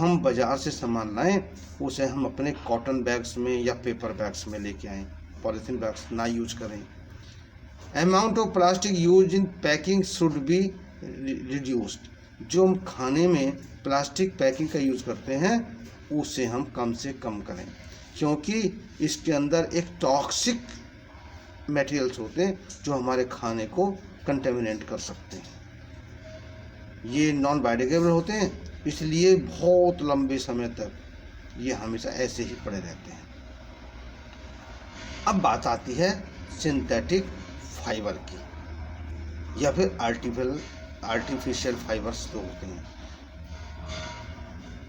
हम बाज़ार से सामान लाएं उसे हम अपने कॉटन बैग्स में या पेपर बैग्स में लेके आएँ, पॉलीथीन बैग्स ना यूज करें। Amount of plastic use in packing should be reduced. जो हम खाने में प्लास्टिक पैकिंग का यूज़ करते हैं उसे हम कम से कम करें, क्योंकि इसके अंदर एक टॉक्सिक मटेरियल्स होते हैं जो हमारे खाने को कंटेमिनेट कर सकते हैं। ये नॉन बायोडिग्रेडेबल होते हैं, इसलिए बहुत लंबे समय तक ये हमेशा ऐसे ही पड़े रहते हैं। अब बात आती है सिंथेटिक फाइबर की या फिर आर्टिफिशियल फाइबर्स जो होते हैं।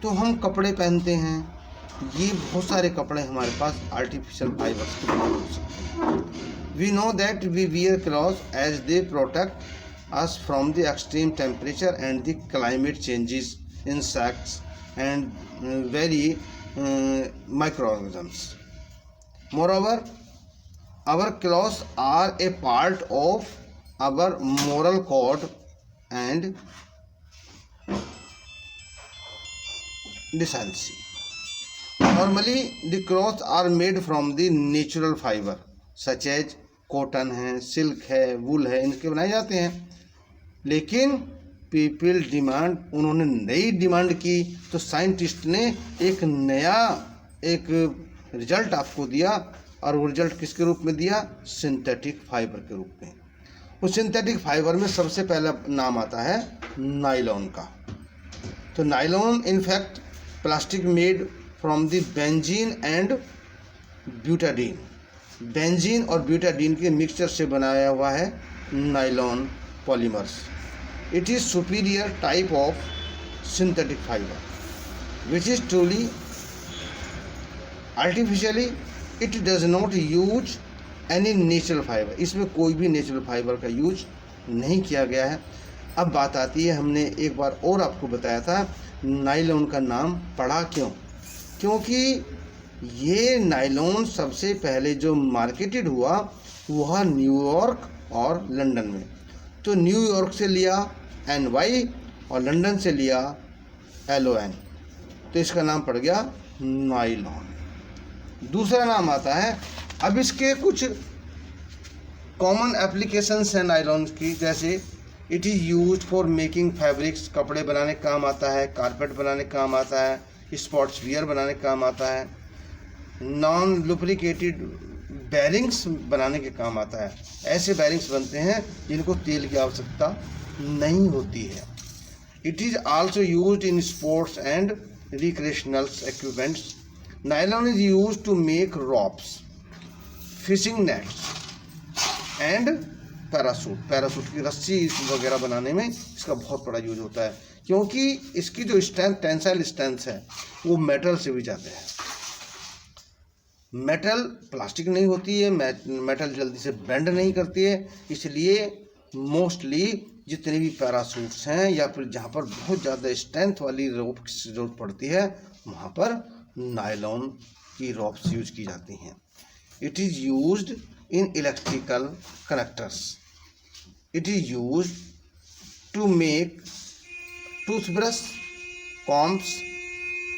तो हम कपड़े पहनते हैं, ये बहुत सारे कपड़े हमारे पास आर्टिफिशियल फाइबर्स के बने हो सकते हैं। We know that we wear clothes as they protect us from the extreme temperature and the climate changes, insects and very microorganisms. Moreover, our clothes are a part of our moral code and decency. Normally, the clothes are made from the natural fiber such as cotton है, silk है, वूल है, इनके बनाए जाते हैं। लेकिन people demand, उन्होंने नई डिमांड की तो साइंटिस्ट ने एक नया रिजल्ट आपको दिया, और वो रिजल्ट किसके रूप में दिया? सिंथेटिक फाइबर के रूप में। उस सिंथेटिक फाइबर में सबसे पहला नाम आता है नायलॉन का। तो nylon in fact plastic made from the benzene and butadiene. Benzene और ब्यूटाडीन के मिक्सचर से बनाया हुआ है nylon polymers. It is superior type of synthetic fiber, which is truly artificially. It does not use any natural fiber. इसमें कोई भी natural fibre का यूज नहीं किया गया है। अब बात आती है, हमने एक बार और आपको बताया था नायलॉन का नाम पड़ा क्यों? क्योंकि ये नायलॉन सबसे पहले जो मार्केटेड हुआ वह न्यूयॉर्क और लंदन में। तो न्यूयॉर्क से लिया NY और लंदन से लिया LON, तो इसका नाम पड़ गया नायलॉन। दूसरा नाम आता है, अब इसके कुछ कॉमन एप्लीकेशंस हैं नायलॉन की, जैसे it is used for making fabrics, कपड़े बनाने का काम आता है, कारपेट बनाने का काम आता है, स्पोर्ट्स वियर बनाने का काम आता है, नॉन लुब्रिकेटेड बैरिंग्स बनाने के काम आता है। ऐसे बैरिंग्स बनते हैं जिनको तेल की आवश्यकता नहीं होती है। It is also used in sports and recreational equipments. Nylon is used to make ropes, fishing nets and parachute की रस्सी वगैरह बनाने में इसका बहुत बड़ा यूज होता है, क्योंकि इसकी जो स्ट्रेंथ, टेंसाइल स्ट्रेंथ है, वो मेटल से भी ज़्यादा है। मेटल प्लास्टिक नहीं होती है, मेटल जल्दी से बेंड नहीं करती है, इसलिए मोस्टली जितने भी पैरासूट्स हैं या फिर जहाँ पर बहुत ज़्यादा स्ट्रेंथ वाली रोप की जरूरत पड़ती है वहाँ पर नायलॉन की रोप्स यूज की जाती हैं। It is used in electrical connectors. It is used to make toothbrush, combs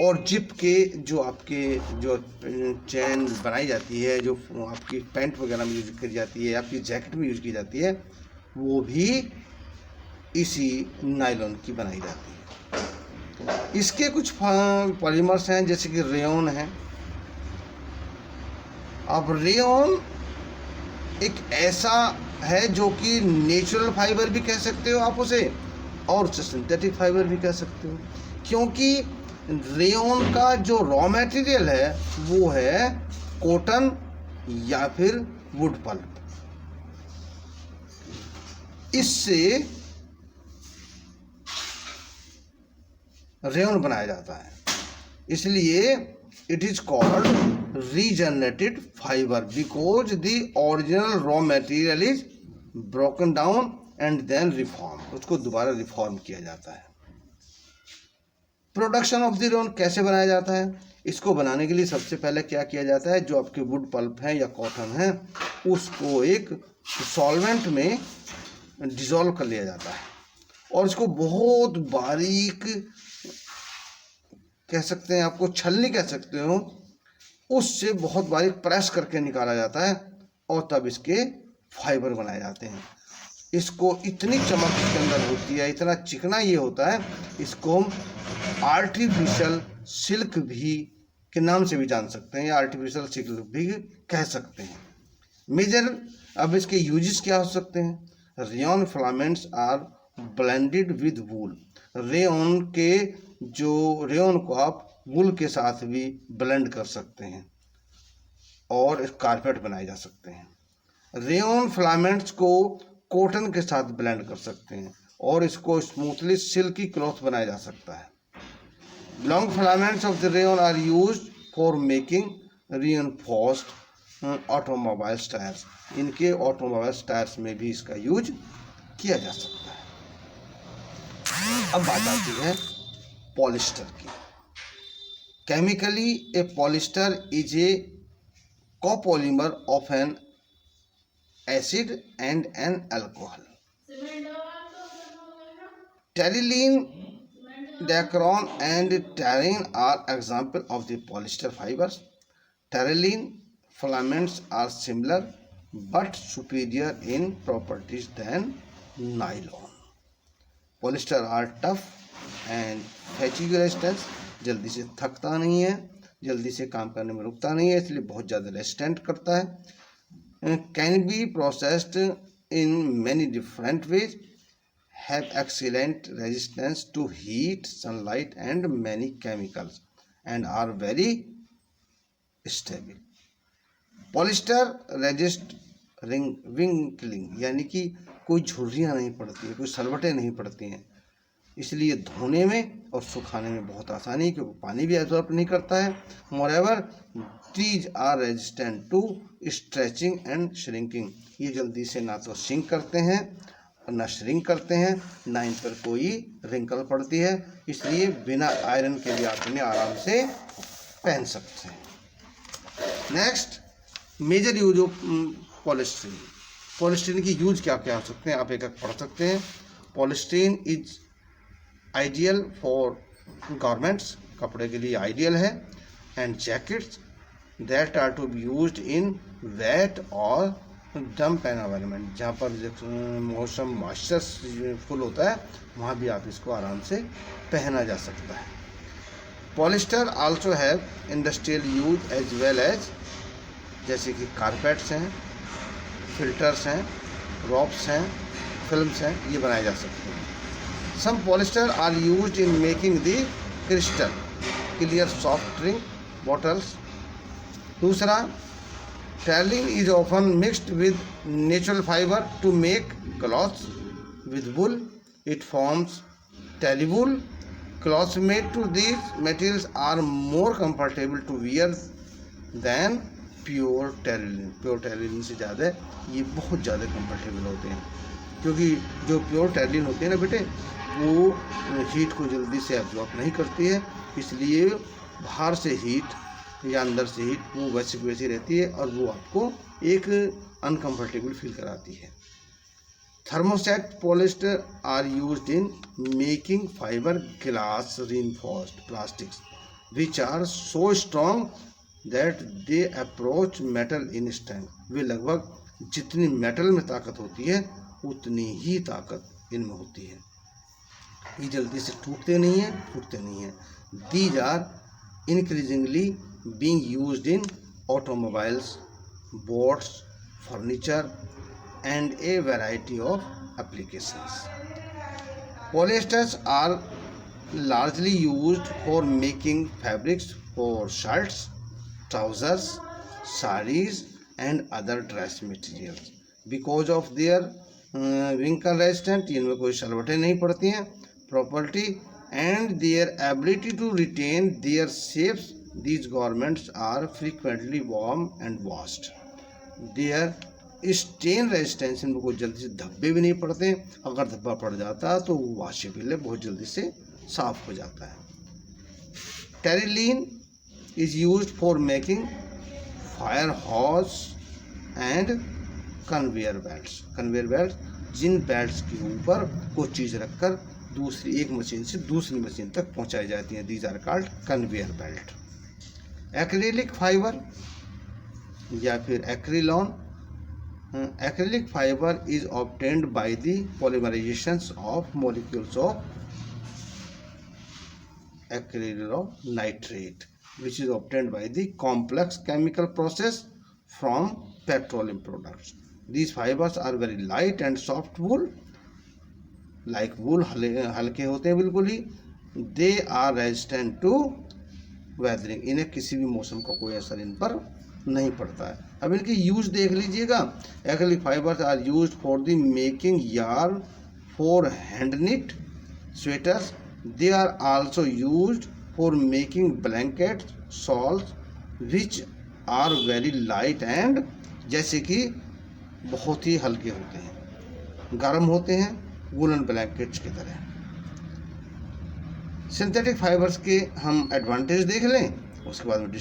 और जिप के जो चैन बनाई जाती है, जो आपकी पैंट वगैरह में यूज की जाती है, आपकी जैकेट में यूज की जाती है, वो भी इसी नायलॉन की बनाई जाती है। इसके कुछ पॉलीमर्स हैं, जैसे कि रेयॉन है। अब रेयॉन एक ऐसा है जो कि नेचुरल फाइबर भी कह सकते हो आप उसे, और उसे सिंथेटिक फाइबर भी कह सकते हो, क्योंकि रेयॉन का जो रॉ मटेरियल है वो है कॉटन या फिर वुड पल्प। इससे रेयॉन बनाया जाता है, इसलिए it is called regenerated fibre because the original raw material is broken down and then reform. उसको दोबारा रिफॉर्म किया जाता है। प्रोडक्शन ऑफ द रेयॉन कैसे बनाया जाता है? इसको बनाने के लिए सबसे पहले क्या किया जाता है, जो आपके वुड पल्प है या कॉटन है उसको एक सॉल्वेंट में डिसॉल्व कर लिया जाता है और इसको बहुत बारीक कह सकते हैं, आपको छलनी कह सकते हो, उससे बहुत बारीक प्रेस करके निकाला जाता है और तब इसके फाइबर बनाए जाते हैं। इसको इतनी चमक इसके अंदर होती है, इतना चिकना ये होता है, इसको हम आर्टिफिशियल सिल्क भी के नाम से भी जान सकते हैं या आर्टिफिशियल सिल्क भी कह सकते हैं। मेजर अब इसके यूजेस क्या हो सकते हैं? Rayon filaments are blended with wool. Rayon के जो रेयन को आप वूल के साथ भी ब्लेंड कर सकते हैं और कारपेट बनाए जा सकते हैं। रेयन फिलामेंट्स को कॉटन के साथ ब्लेंड कर सकते हैं और इसको स्मूथली सिल्की क्लॉथ बनाया जा सकता है। Long filaments of the rayon are used for making reinforced automobile tyres. इनके ऑटोमोबाइल टायर्स में भी इसका यूज किया जा सकता है। अब बात आती है पॉलिस्टर की। Chemically a polyester is a copolymer of an acid and an alcohol. Terylene, dacron and terine are example of the polyester fibers. Terylene filaments are similar but superior in properties than nylon. Polyester are tough and fatigue resistant. जल्दी से थकता नहीं है, जल्दी से काम करने में रुकता नहीं है, इसलिए बहुत ज़्यादा रेजिस्टेंट करता है। Can be processed in many different ways, have excellent resistance to heat, sunlight and many chemicals and are very stable. Polyester resist wrinkling, यानी कि कोई झुर्रियाँ नहीं पड़ती है, कोई सलवटें नहीं पड़ती हैं, इसलिए धोने में और सुखाने में बहुत आसानी है क्योंकि पानी भी एब्जॉर्ब नहीं करता है। Moreover these are resistant to stretching and shrinking. ये जल्दी से ना तो सिंक करते हैं और ना श्रिंक करते हैं, ना इन पर कोई रिंकल पड़ती है, इसलिए बिना आयरन के भी आप इन्हें आराम से पहन सकते हैं। Next, major use of polystyrene. Polystyrene की यूज क्या क्या हो सकते हैं, आप एक एक पढ़ सकते हैं। Polystyrene is ideal for garments, कपड़े के लिए आइडियल है, and jackets that are to be used in wet or damp environment, जहाँ पर मौसम मॉइस्चर फुल होता है वहाँ भी आप इसको आराम से पहना जा सकता है। Polyester also have industrial use as well as, जैसे कि कारपेट्स हैं, फिल्टर्स हैं, रॉप्स हैं, फिल्म्स हैं, ये बनाए जा सकते हैं। Some polyester are used in making the crystal clear soft drink bottles. दूसरा, terylene is often mixed with natural fibre to make clothes with wool, it forms terrywool. Clothes made to these materials are more comfortable to wear than pure terylene. Pure terylene से ज़्यादा ये बहुत ज़्यादा comfortable होते हैं, क्योंकि जो pure terylene होती है ना बेटे, वो हीट को जल्दी से एब्जॉर्ब नहीं करती है, इसलिए बाहर से हीट या अंदर से हीट वो वैसी वैसी रहती है और वो आपको एक अनकंफर्टेबल फील कराती है। Thermoset polyester are used in making fibre glass reinforced plastics which are so strong that they approach metal in strength. वे लगभग जितनी मेटल में ताकत होती है उतनी ही ताकत इनमें होती है, ये जल्दी से टूटते नहीं हैं, फूटते नहीं हैं। These are increasingly being used in automobiles, boats, furniture and a variety of applications. Polyesters are largely used for making fabrics for shirts, trousers, sarees and other dress materials because of their wrinkle resistant, इनमें कोई सलवटें नहीं पड़ती हैं, property and their ability to retain their shapes. These garments are frequently worn and washed. Their stain resistance, इनको कोई जल्दी से धब्बे भी नहीं पड़ते, अगर धब्बा पड़ जाता है तो वो वॉशेबल है, बहुत जल्दी से साफ हो जाता है। Terylene is used for making fire hose and conveyor belts. conveyor belts Jin belts के ऊपर कोई चीज़ रखकर एक मशीन से दूसरी मशीन तक पहुंचाई जाती हैं। These are called conveyor belt. Acrylic fibre या फिर acrylon. Acrylic fibre is obtained by the polymerisation of molecules of acrylonitrile, which is obtained by the complex chemical process from petroleum products. These fibers are very light and soft wool, like wool, हल्के होते हैं बिल्कुल ही। They are resistant to weathering, इन्हें किसी भी मौसम का कोई असर इन पर नहीं पड़ता है। अब इनकी यूज देख लीजिएगा। Acrylic fibres are used for the making yarn for hand knit sweaters. They are also used for making blankets, shawls, which are very light and जैसे कि बहुत ही हल्के होते हैं, गर्म होते हैं, वुलन ब्लैंकेट्स की तरह। सिंथेटिक फाइबर्स के हम एडवांटेज देख लें, उसके बाद में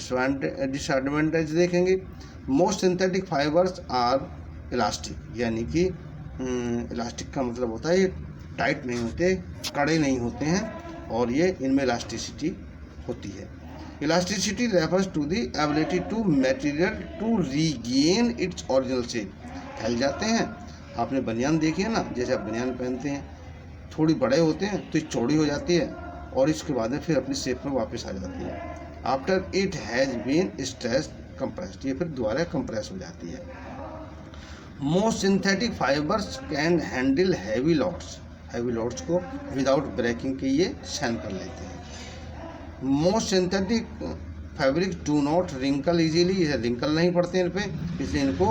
डिसएडवांटेज देखेंगे। Most synthetic fibres are elastic, यानी कि इलास्टिक का मतलब होता है ये टाइट नहीं होते, कड़े नहीं होते हैं, और ये इनमें इलास्टिसिटी होती है। Elasticity refers to the ability to material to regain its original shape. फैल जाते हैं। आपने बनियान देखी है ना, जैसे आप बनियान पहनते हैं, थोड़ी बड़े होते हैं तो चौड़ी हो जाती है और इसके बाद में फिर अपनी शेप में वापस आ जाती है। After it has been stressed compressed, ये फिर दोबारा कंप्रेस हो जाती है। Most synthetic fibres can handle heavy loads, heavy loads को विदाउट ब्रेकिंग के ये सहन कर लेते हैं। Most synthetic fabric do not wrinkle easily, ये रिंकल नहीं पड़ते इन पे, इसलिए इनको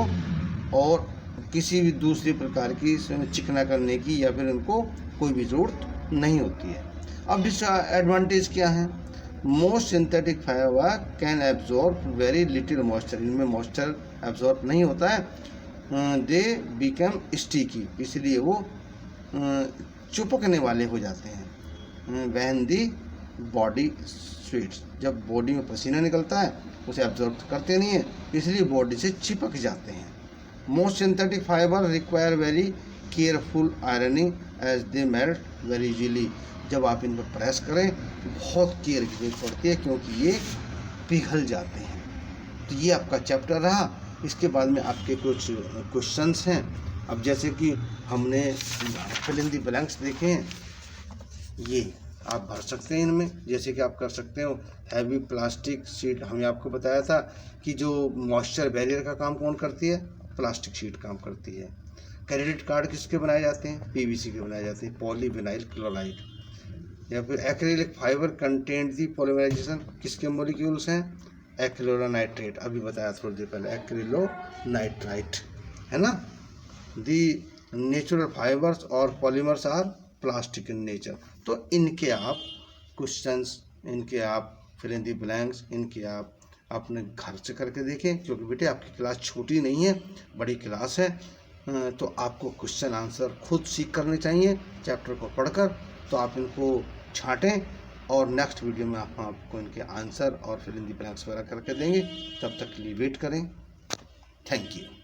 और किसी भी दूसरी प्रकार की चिकना करने की या फिर इनको कोई भी ज़रूरत नहीं होती है। अब डिसएडवांटेज क्या है? Most synthetic fibre can absorb very little moisture, इनमें मॉइस्चर एब्जॉर्ब नहीं होता है। दे बिकम स्टिकी, इसलिए वो चिपकने वाले हो जाते हैं। व्हेन दी बॉडी स्वेट्स, जब बॉडी में पसीना निकलता है उसे एब्जॉर्ब करते नहीं है, इसलिए बॉडी से चिपक जाते हैं। Most synthetic fibre require very careful ironing as they melt very easily, जब आप इन पर प्रेस करें तो बहुत केयर की जरूरत पड़ती है क्योंकि ये पिघल जाते हैं। तो ये आपका चैप्टर रहा। इसके बाद में आपके कुछ क्वेश्चंस हैं। अब जैसे कि हमने फिल इन द ब्लैंक्स देखे हैं, ये आप भर सकते हैं इनमें। जैसे कि आप कर सकते हो हैवी प्लास्टिक शीट, हमने आपको बताया था कि जो मॉइस्चर बैरियर का काम कौन करती है? प्लास्टिक शीट काम करती है। क्रेडिट कार्ड किसके बनाए जाते हैं? पीवीसी के बनाए जाते हैं, पॉलीविनाइल क्लोराइड। या फिर एक्रिलिक फाइबर कंटेंट दी पॉलीमराइजेशन, किसके मॉलिक्यूल्स हैं? एक्रिलोनाइट्रेट, अभी बताया थोड़ी देर पहले, एक्रिलोनाइट्राइट, है ना। दी नेचुरल फाइबर्स और polymers are plastic in nature. तो इनके आप क्वेश्चंस, इनके आप फिल इन दी ब्लैंक्स, इनके आप अपने घर से करके देखें, क्योंकि बेटे आपकी क्लास छोटी नहीं है, बड़ी क्लास है। तो आपको क्वेश्चन आंसर खुद सीख करने चाहिए चैप्टर को पढ़कर। तो आप इनको छाँटें और नेक्स्ट वीडियो में हम आपको इनके आंसर और फिल इन दी ब्लैंक्स वगैरह करके देंगे। तब तक के लिए वेट करें। Thank you.